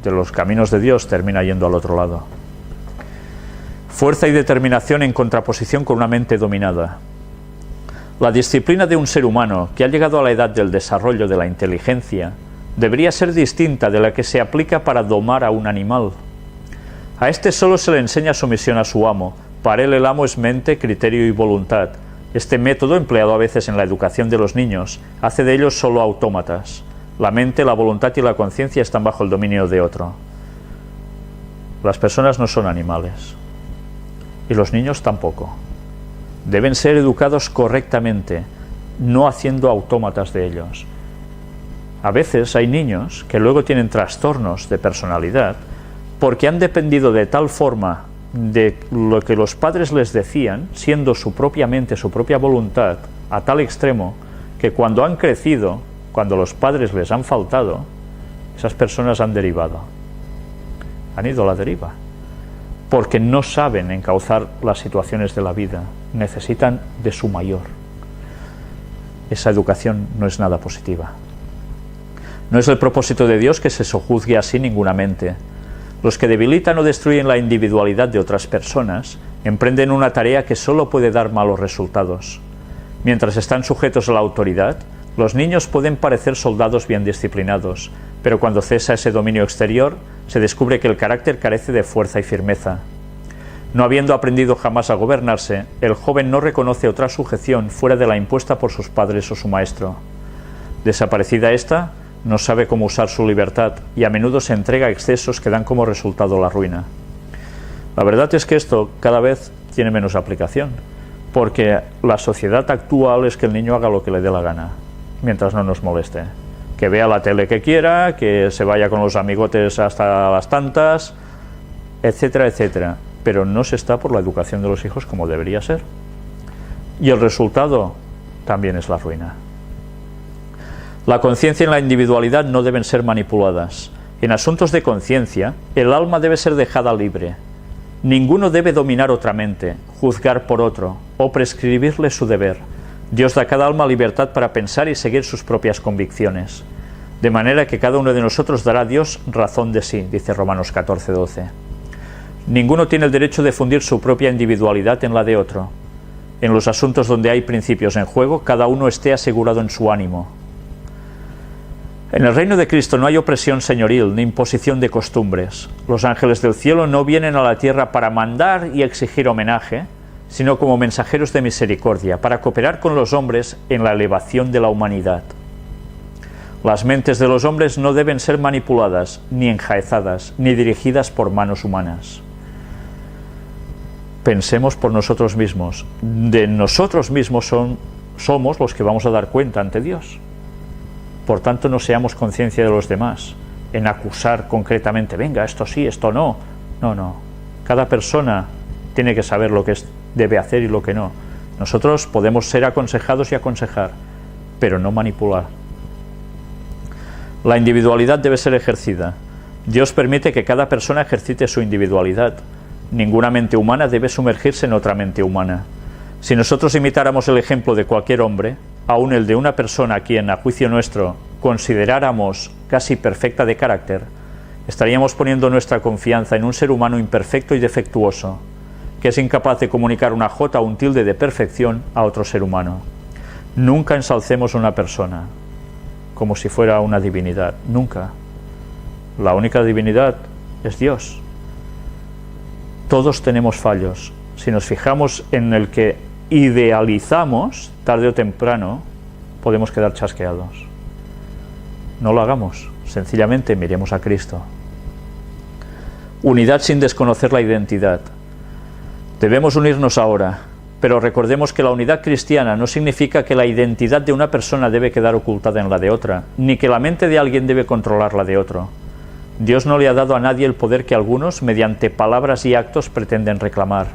de los caminos de Dios termina yendo al otro lado. Fuerza y determinación en contraposición con una mente dominada. La disciplina de un ser humano que ha llegado a la edad del desarrollo de la inteligencia debería ser distinta de la que se aplica para domar a un animal. A este solo se le enseña sumisión a su amo. Para él el amo es mente, criterio y voluntad. Este método, empleado a veces en la educación de los niños, hace de ellos solo autómatas. La mente, la voluntad y la conciencia están bajo el dominio de otro. Las personas no son animales. Y los niños tampoco. Deben ser educados correctamente, no haciendo autómatas de ellos. A veces hay niños que luego tienen trastornos de personalidad porque han dependido de tal forma de lo que los padres les decían, siendo su propia mente, su propia voluntad, a tal extremo que cuando han crecido, cuando los padres les han faltado, esas personas han derivado. Han ido a la deriva. Porque no saben encauzar las situaciones de la vida, necesitan de su mayor. Esa educación no es nada positiva. No es el propósito de Dios que se sojuzgue así ninguna mente. Los que debilitan o destruyen la individualidad de otras personas emprenden una tarea que solo puede dar malos resultados. Mientras están sujetos a la autoridad, los niños pueden parecer soldados bien disciplinados, pero cuando cesa ese dominio exterior, se descubre que el carácter carece de fuerza y firmeza. No habiendo aprendido jamás a gobernarse, el joven no reconoce otra sujeción fuera de la impuesta por sus padres o su maestro. Desaparecida esta, no sabe cómo usar su libertad y a menudo se entrega a excesos que dan como resultado la ruina. La verdad es que esto cada vez tiene menos aplicación, porque la sociedad actual es que el niño haga lo que le dé la gana, mientras no nos moleste. Que vea la tele que quiera, que se vaya con los amigotes hasta las tantas, etcétera, etcétera. Pero no se está por la educación de los hijos como debería ser. Y el resultado también es la ruina. La conciencia y la individualidad no deben ser manipuladas. En asuntos de conciencia, el alma debe ser dejada libre. Ninguno debe dominar otra mente, juzgar por otro o prescribirle su deber. Dios da a cada alma libertad para pensar y seguir sus propias convicciones. De manera que cada uno de nosotros dará a Dios razón de sí, dice Romanos 14:12. Ninguno tiene el derecho de fundir su propia individualidad en la de otro. En los asuntos donde hay principios en juego, cada uno esté asegurado en su ánimo. En el reino de Cristo no hay opresión señoril ni imposición de costumbres. Los ángeles del cielo no vienen a la tierra para mandar y exigir homenaje, sino como mensajeros de misericordia, para cooperar con los hombres en la elevación de la humanidad. Las mentes de los hombres no deben ser manipuladas, ni enjaezadas, ni dirigidas por manos humanas. Pensemos por nosotros mismos. De nosotros mismos somos los que vamos a dar cuenta ante Dios. Por tanto, no seamos conciencia de los demás, en acusar concretamente, venga, esto sí, esto no. No. Cada persona tiene que saber lo que debe hacer y lo que no. Nosotros podemos ser aconsejados y aconsejar, pero no manipular. La individualidad debe ser ejercida. Dios permite que cada persona ejercite su individualidad. Ninguna mente humana debe sumergirse en otra mente humana. Si nosotros imitáramos el ejemplo de cualquier hombre, aun el de una persona a quien, a juicio nuestro, consideráramos casi perfecta de carácter, estaríamos poniendo nuestra confianza en un ser humano imperfecto y defectuoso, que es incapaz de comunicar una jota o un tilde de perfección a otro ser humano. Nunca ensalcemos a una persona como si fuera una divinidad, nunca. La única divinidad es Dios. Todos tenemos fallos. Si nos fijamos en el que idealizamos, tarde o temprano podemos quedar chasqueados. No lo hagamos, sencillamente miremos a Cristo. Unidad sin desconocer la identidad. Debemos unirnos ahora, pero recordemos que la unidad cristiana no significa que la identidad de una persona debe quedar ocultada en la de otra, ni que la mente de alguien debe controlar la de otro. Dios no le ha dado a nadie el poder que algunos, mediante palabras y actos, pretenden reclamar.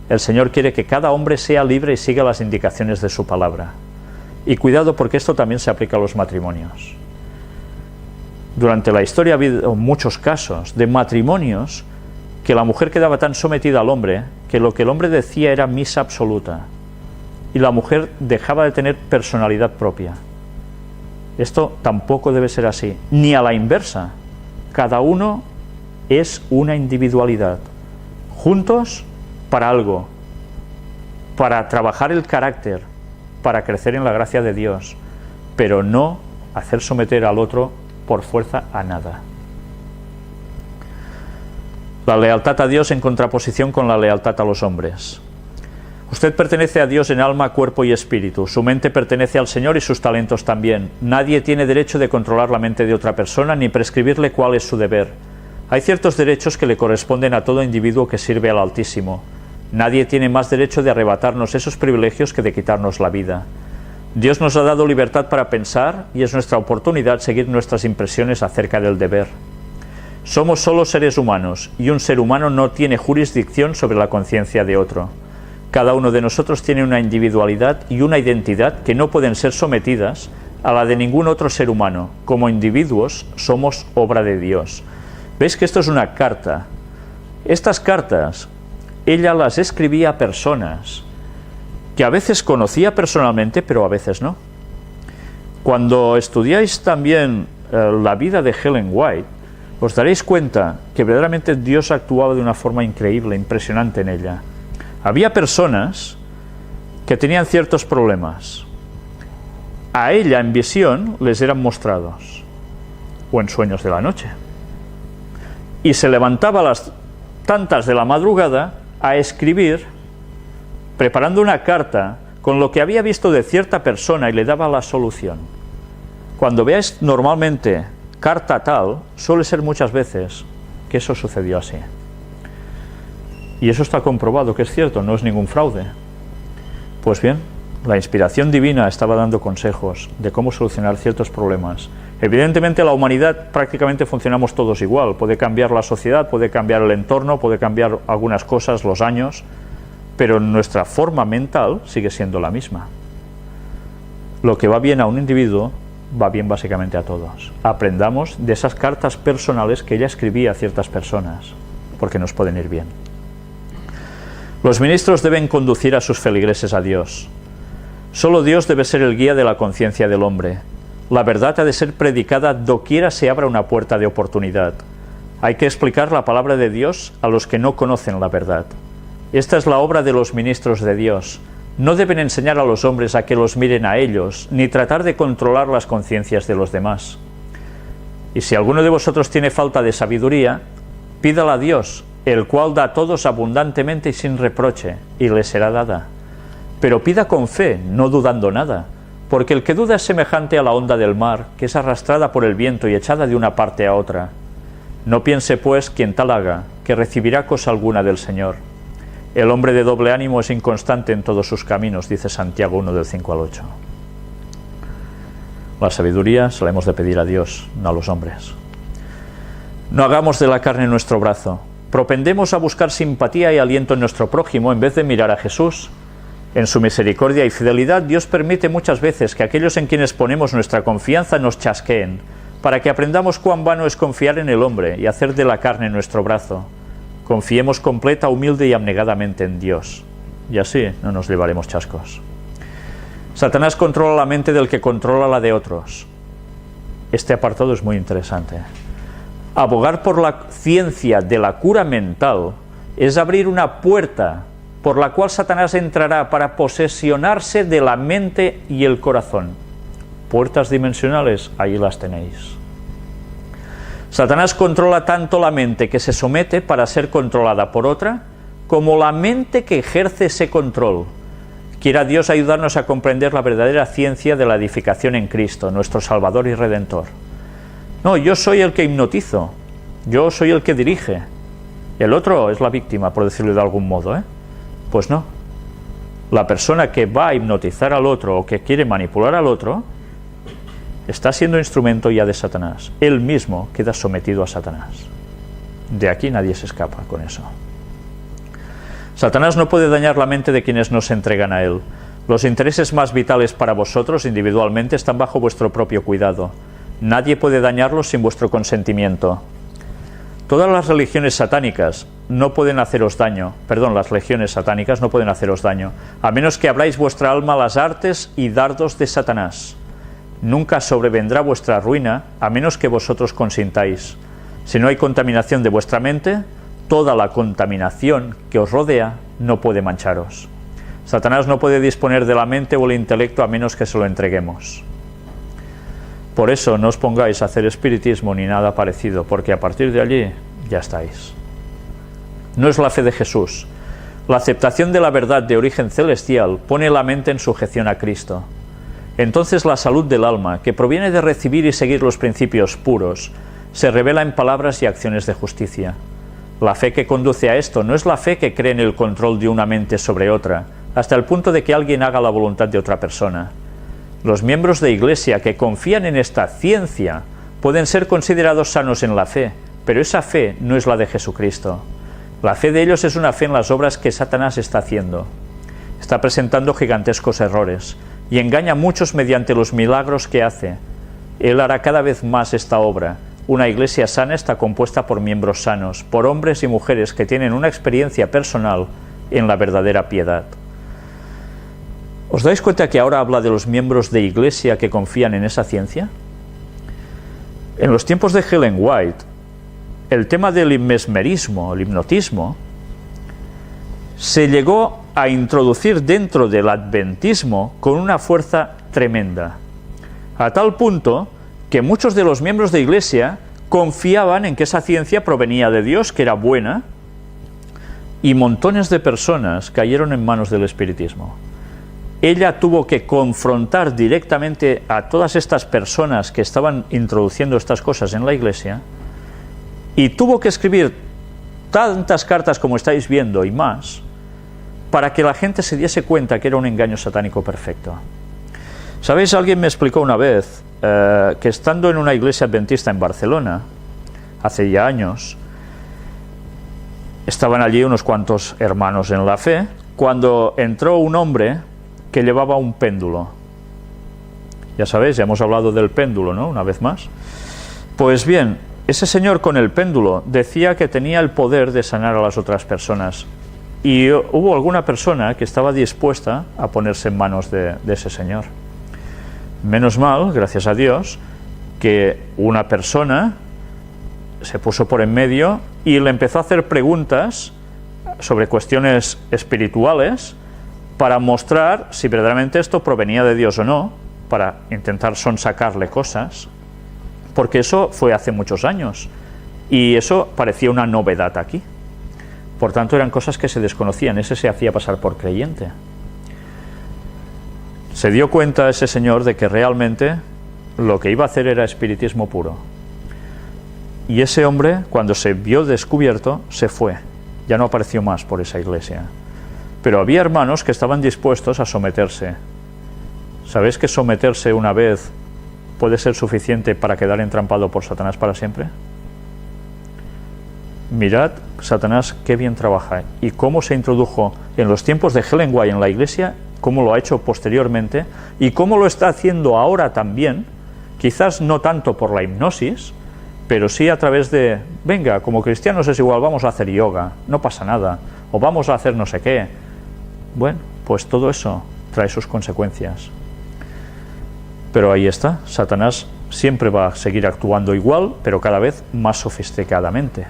El Señor quiere que cada hombre sea libre y siga las indicaciones de su palabra. Y cuidado, porque esto también se aplica a los matrimonios. Durante la historia ha habido muchos casos de matrimonios que la mujer quedaba tan sometida al hombre que lo que el hombre decía era misa absoluta y la mujer dejaba de tener personalidad propia. Esto tampoco debe ser así, ni a la inversa. Cada uno es una individualidad. Juntos para algo, para trabajar el carácter, para crecer en la gracia de Dios, pero no hacer someter al otro por fuerza a nada. La lealtad a Dios en contraposición con la lealtad a los hombres. Usted pertenece a Dios en alma, cuerpo y espíritu. Su mente pertenece al Señor y sus talentos también. Nadie tiene derecho de controlar la mente de otra persona ni prescribirle cuál es su deber. Hay ciertos derechos que le corresponden a todo individuo que sirve al Altísimo. Nadie tiene más derecho de arrebatarnos esos privilegios que de quitarnos la vida. Dios nos ha dado libertad para pensar y es nuestra oportunidad seguir nuestras impresiones acerca del deber. Somos solo seres humanos y un ser humano no tiene jurisdicción sobre la conciencia de otro. Cada uno de nosotros tiene una individualidad y una identidad que no pueden ser sometidas a la de ningún otro ser humano. Como individuos somos obra de Dios. ¿Veis que esto es una carta? Estas cartas, ella las escribía a personas que a veces conocía personalmente, pero a veces no. Cuando estudiáis también la vida de Ellen White, os daréis cuenta que verdaderamente Dios actuaba de una forma increíble, impresionante en ella. Había personas que tenían ciertos problemas. A ella en visión les eran mostrados, o en sueños de la noche. Y se levantaba a las tantas de la madrugada a escribir, preparando una carta con lo que había visto de cierta persona y le daba la solución. Cuando veáis normalmente carta tal, suele ser muchas veces que eso sucedió así. Y eso está comprobado que es cierto, no es ningún fraude. Pues bien, la inspiración divina estaba dando consejos de cómo solucionar ciertos problemas. Evidentemente la humanidad prácticamente funcionamos todos igual. Puede cambiar la sociedad, puede cambiar el entorno, puede cambiar algunas cosas, los años, pero nuestra forma mental sigue siendo la misma. Lo que va bien a un individuo va bien básicamente a todos. Aprendamos de esas cartas personales que ella escribía a ciertas personas, porque nos pueden ir bien. Los ministros deben conducir a sus feligreses a Dios. Solo Dios debe ser el guía de la conciencia del hombre. La verdad ha de ser predicada doquiera se abra una puerta de oportunidad. Hay que explicar la palabra de Dios a los que no conocen la verdad. Esta es la obra de los ministros de Dios. No deben enseñar a los hombres a que los miren a ellos, ni tratar de controlar las conciencias de los demás. Y si alguno de vosotros tiene falta de sabiduría, pídala a Dios, el cual da a todos abundantemente y sin reproche, y le será dada. Pero pida con fe, no dudando nada, porque el que duda es semejante a la onda del mar, que es arrastrada por el viento y echada de una parte a otra. No piense, pues, quien tal haga, que recibirá cosa alguna del Señor. El hombre de doble ánimo es inconstante en todos sus caminos, dice Santiago 1, del 5 al 8. La sabiduría se la hemos de pedir a Dios, no a los hombres. No hagamos de la carne nuestro brazo. Propendemos a buscar simpatía y aliento en nuestro prójimo en vez de mirar a Jesús. En su misericordia y fidelidad, Dios permite muchas veces que aquellos en quienes ponemos nuestra confianza nos chasqueen, para que aprendamos cuán vano es confiar en el hombre y hacer de la carne nuestro brazo. Confiemos completa, humilde y abnegadamente en Dios, y así no nos llevaremos chascos. Satanás controla la mente del que controla la de otros. Este apartado es muy interesante. Abogar por la ciencia de la cura mental es abrir una puerta por la cual Satanás entrará para posesionarse de la mente y el corazón. Puertas dimensionales, ahí las tenéis. Satanás controla tanto la mente que se somete para ser controlada por otra, como la mente que ejerce ese control. Quiera Dios ayudarnos a comprender la verdadera ciencia de la edificación en Cristo, nuestro Salvador y Redentor. No, yo soy el que hipnotizo, yo soy el que dirige. El otro es la víctima, por decirlo de algún modo, ¿eh? Pues no. La persona que va a hipnotizar al otro o que quiere manipular al otro está siendo instrumento ya de Satanás. Él mismo queda sometido a Satanás. De aquí nadie se escapa con eso. Satanás no puede dañar la mente de quienes no se entregan a él. Los intereses más vitales para vosotros individualmente están bajo vuestro propio cuidado. Nadie puede dañarlos sin vuestro consentimiento. Todas las religiones satánicas no pueden haceros daño, las legiones satánicas no pueden haceros daño, a menos que abráis vuestra alma a las artes y dardos de Satanás. Nunca sobrevendrá vuestra ruina, a menos que vosotros consintáis. Si no hay contaminación de vuestra mente, toda la contaminación que os rodea no puede mancharos. Satanás no puede disponer de la mente o el intelecto a menos que se lo entreguemos. Por eso no os pongáis a hacer espiritismo ni nada parecido, porque a partir de allí ya estáis. No es la fe de Jesús. La aceptación de la verdad de origen celestial pone la mente en sujeción a Cristo. Entonces la salud del alma, que proviene de recibir y seguir los principios puros, se revela en palabras y acciones de justicia. La fe que conduce a esto no es la fe que cree en el control de una mente sobre otra, hasta el punto de que alguien haga la voluntad de otra persona. Los miembros de Iglesia que confían en esta ciencia pueden ser considerados sanos en la fe, pero esa fe no es la de Jesucristo. La fe de ellos es una fe en las obras que Satanás está haciendo. Está presentando gigantescos errores y engaña a muchos mediante los milagros que hace. Él hará cada vez más esta obra. Una iglesia sana está compuesta por miembros sanos, por hombres y mujeres que tienen una experiencia personal en la verdadera piedad. ¿Os dais cuenta que ahora habla de los miembros de iglesia que confían en esa ciencia? En los tiempos de Ellen White, el tema del mesmerismo, el hipnotismo, se llegó a introducir dentro del adventismo con una fuerza tremenda, a tal punto que muchos de los miembros de iglesia confiaban en que esa ciencia provenía de Dios, que era buena, y montones de personas cayeron en manos del espiritismo. Ella tuvo que confrontar directamente a todas estas personas que estaban introduciendo estas cosas en la iglesia, y tuvo que escribir tantas cartas como estáis viendo y más, para que la gente se diese cuenta que era un engaño satánico perfecto. ¿Sabéis? Alguien me explicó una vez que estando en una iglesia adventista en Barcelona, hace ya años, estaban allí unos cuantos hermanos en la fe, cuando entró un hombre que llevaba un péndulo. Ya sabéis, ya hemos hablado del péndulo, ¿no? Una vez más. Pues bien, ese señor con el péndulo decía que tenía el poder de sanar a las otras personas. Y hubo alguna persona que estaba dispuesta a ponerse en manos de ese señor. Menos mal, gracias a Dios, que una persona se puso por en medio y le empezó a hacer preguntas sobre cuestiones espirituales para mostrar si verdaderamente esto provenía de Dios o no, para intentar sonsacarle cosas, porque eso fue hace muchos años y eso parecía una novedad aquí. Por tanto, eran cosas que se desconocían. Ese se hacía pasar por creyente. Se dio cuenta ese señor de que realmente lo que iba a hacer era espiritismo puro. Y ese hombre, cuando se vio descubierto, se fue. Ya no apareció más por esa iglesia. Pero había hermanos que estaban dispuestos a someterse. ¿Sabéis que someterse una vez puede ser suficiente para quedar entrampado por Satanás para siempre? Mirad, Satanás, qué bien trabaja y cómo se introdujo en los tiempos de Ellen White en la iglesia, cómo lo ha hecho posteriormente y cómo lo está haciendo ahora también, quizás no tanto por la hipnosis, pero sí a través de, venga, como cristianos es igual, vamos a hacer yoga, no pasa nada, o vamos a hacer no sé qué. Bueno, pues todo eso trae sus consecuencias. Pero ahí está, Satanás siempre va a seguir actuando igual, pero cada vez más sofisticadamente.